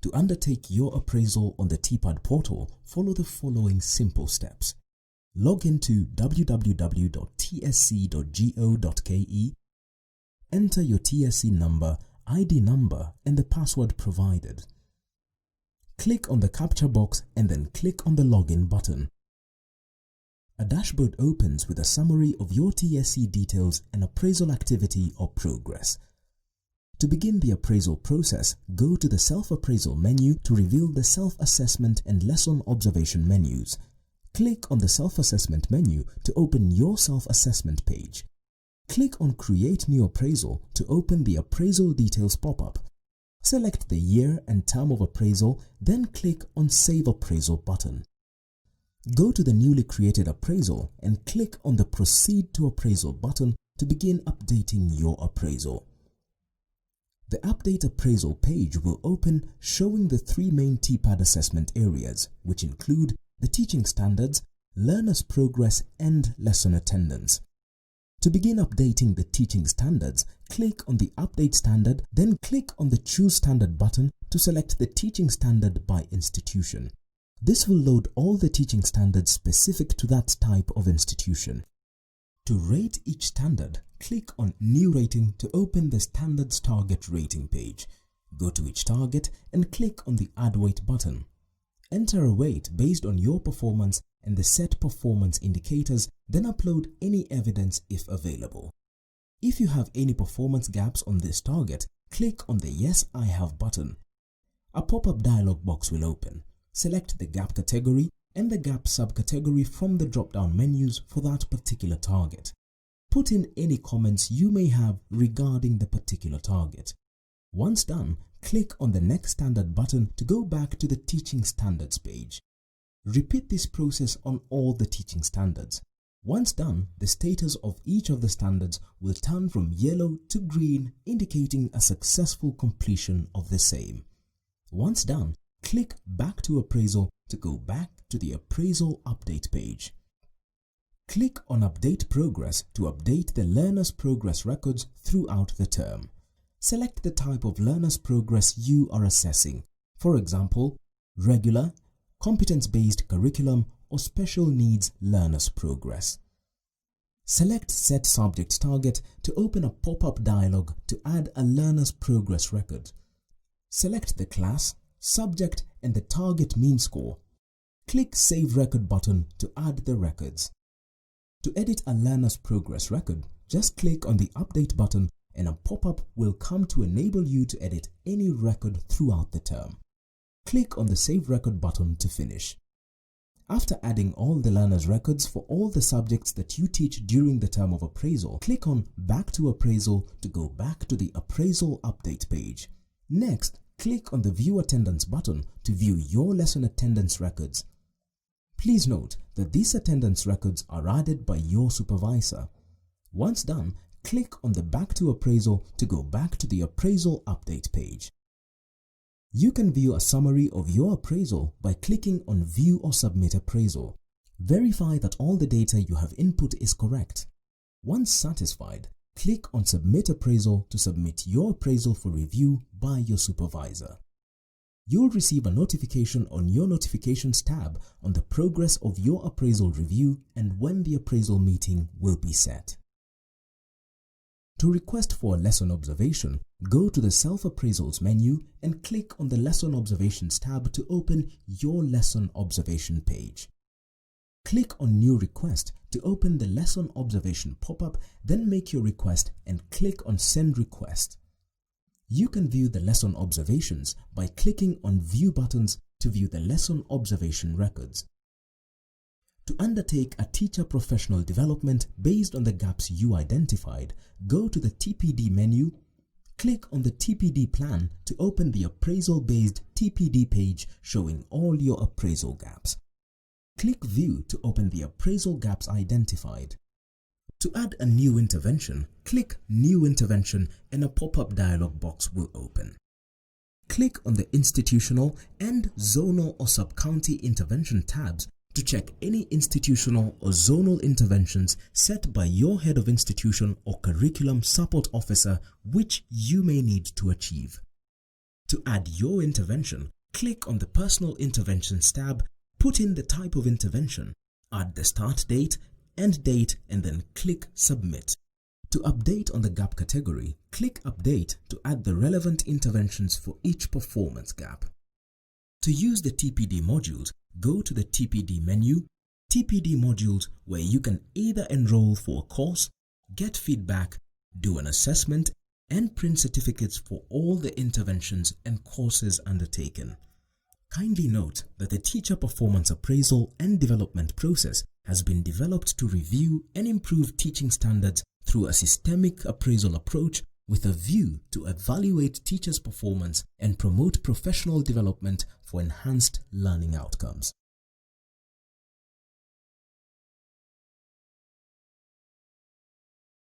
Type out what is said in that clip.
To undertake your appraisal on the TPAD portal, follow the following simple steps. Log into www.tsc.go.ke, enter your TSC number, ID number and the password provided. Click on the captcha box and then click on the login button. A dashboard opens with a summary of your TSC details and appraisal activity or progress. To begin the appraisal process, go to the Self Appraisal menu to reveal the Self-Assessment and Lesson Observation menus. Click on the Self-Assessment menu to open your Self-Assessment page. Click on Create New Appraisal to open the Appraisal Details pop-up. Select the year and term of appraisal, then click on Save Appraisal button. Go to the newly created appraisal and click on the Proceed to Appraisal button to begin updating your appraisal. The Update Appraisal page will open showing the three main TPAD assessment areas, which include the teaching standards, learners' progress and lesson attendance. To begin updating the teaching standards, click on the Update Standard, then click on the Choose Standard button to select the teaching standard by institution. This will load all the teaching standards specific to that type of institution. To rate each standard, click on New Rating to open the Standards Target Rating page. Go to each target and click on the Add Weight button. Enter a weight based on your performance and the set performance indicators, then upload any evidence if available. If you have any performance gaps on this target, click on the Yes, I Have button. A pop-up dialog box will open. Select the gap category and the gap subcategory from the drop-down menus for that particular target. Put in any comments you may have regarding the particular target. Once done, click on the Next Standard button to go back to the Teaching Standards page. Repeat this process on all the teaching standards. Once done, the status of each of the standards will turn from yellow to green, indicating a successful completion of the same. Once done, click Back to Appraisal to go back to the Appraisal Update page. Click on Update Progress to update the learner's progress records throughout the term. Select the type of learner's progress you are assessing, for example, regular, competence-based curriculum or special needs learner's progress. Select Set Subject Target to open a pop-up dialog to add a learner's progress record. Select the class, subject and the target mean score. Click Save Record button to add the records. To edit a learner's progress record, just click on the Update button and a pop-up will come to enable you to edit any record throughout the term. Click on the Save Record button to finish. After adding all the learner's records for all the subjects that you teach during the term of appraisal, click on Back to Appraisal to go back to the Appraisal Update page. Next, click on the View Attendance button to view your lesson attendance records. Please note that these attendance records are added by your supervisor. Once done, click on the Back to Appraisal to go back to the Appraisal Update page. You can view a summary of your appraisal by clicking on View or Submit Appraisal. Verify that all the data you have input is correct. Once satisfied, click on Submit Appraisal to submit your appraisal for review by your supervisor. You'll receive a notification on your Notifications tab on the progress of your appraisal review and when the appraisal meeting will be set. To request for a lesson observation, go to the Self Appraisals menu and click on the Lesson Observations tab to open your lesson observation page. Click on New Request to open the lesson observation pop-up, then make your request and click on Send Request. You can view the lesson observations by clicking on View buttons to view the lesson observation records. To undertake a teacher professional development based on the gaps you identified, go to the TPD menu, click on the TPD plan to open the appraisal-based TPD page showing all your appraisal gaps. Click View to open the appraisal gaps identified. To add a new intervention, click New Intervention and a pop-up dialog box will open. Click on the Institutional and Zonal or Sub-County Intervention tabs to check any institutional or zonal interventions set by your head of institution or curriculum support officer which you may need to achieve. To add your intervention, click on the Personal Interventions tab, put in the type of intervention, add the start date, end date, and then click Submit. To update on the gap category, click Update to add the relevant interventions for each performance gap. To use the TPD modules, go to the TPD menu, TPD modules, where you can either enroll for a course, get feedback, do an assessment, and print certificates for all the interventions and courses undertaken. Kindly note that the teacher performance appraisal and development process has been developed to review and improve teaching standards through a systemic appraisal approach with a view to evaluate teachers' performance and promote professional development for enhanced learning outcomes.